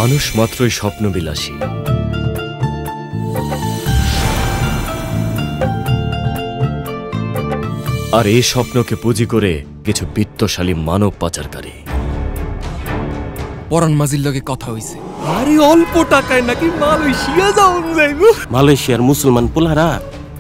মানুষ মাত্রই স্বপ্নবিলাসী। আর এই স্বপ্নকে পুঁজি করে কিছু বিত্তশালী মানব পাচারকারী। পরান মাঝির লগে কথা হইছে, আরে অল্প টাকায় নাকি মালয়েশিয়া যাওন যাইব। মালয়েশিয়ার মুসলমান পোলারা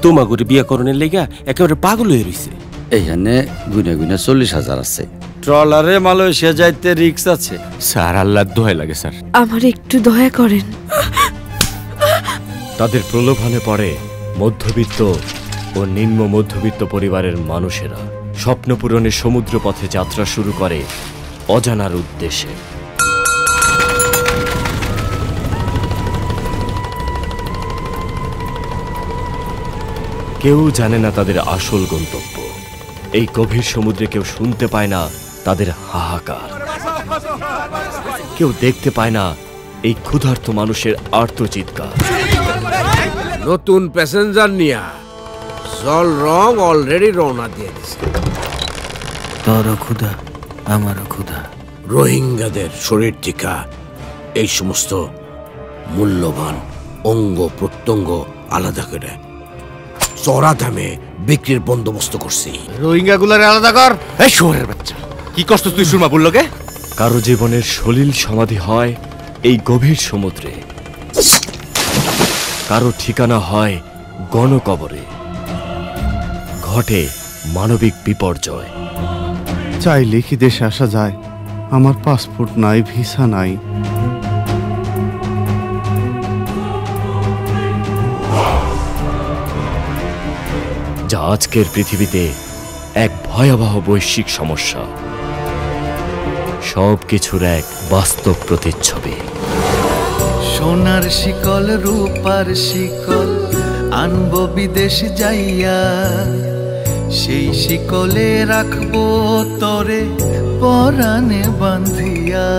তোমাগুরি বিয়া করণের লেগা একেবারে পাগল হয়ে রইছে। এইখানে গুনে গুনে 40,000 আছে। ট্রলারে মালয়েশিয়া যাইতে রিস্ক আছে। স্যার আল্লাহর দোহাই লাগে স্যার, আমার একটু দয়া করেন। তাদের প্রলোভনে পড়ে মধ্যবিত্ত ও নিম্ন মধ্যবিত্ত পরিবারের মানুষেরা। স্বপ্ন পূরণের সমুদ্র পথে যাত্রা শুরু করে অজানার উদ্দেশ্যে। কেউ জানে না তাদের আসল গন্তব্য। এই গভীর সমুদ্রে কেউ শুনতে পায় না তাদের হাহাকার, কেউ দেখতে পায় না এই ক্ষুধার্ত মানুষের আর্তচিৎকার। নতুন প্যাসেঞ্জার নিয়া জল রং অলরেডি রওনা দিয়ে দিছে। তোরও ক্ষুধা, আমারও ক্ষুধা। রোহিঙ্গাদের শরীর টিকা এই সমস্ত মূল্যবান অঙ্গ প্রত্যঙ্গ আলাদা করে চড়া দামে বিক্রির বন্দোবস্ত করছি। রোহিঙ্গা গুলারে আলাদা কর। এই শহরের বাচ্চা, কি কষ্ট তুই সুরমা বললোকে? কারো জীবনের সলিল সমাধি হয় এই গভীর সমুদ্রে, কারো ঠিকানা হয় গণকবরে। ঘটে মানবিক বিপর্যয়। চাইলে কি দেশে আসা যায়? আমার পাসপোর্ট নাই, ভিসা নাই। যা আজকের পৃথিবীতে এক ভয়াবহ বৈশ্বিক সমস্যা, সবকিছুর এক বাস্তব প্রতিচ্ছবি। সোনার শিকল রূপার শিকল আনবো বিদেশ যাইয়া, সেই শিকলে রাখবো তরে পরাণে বাঁধিয়া।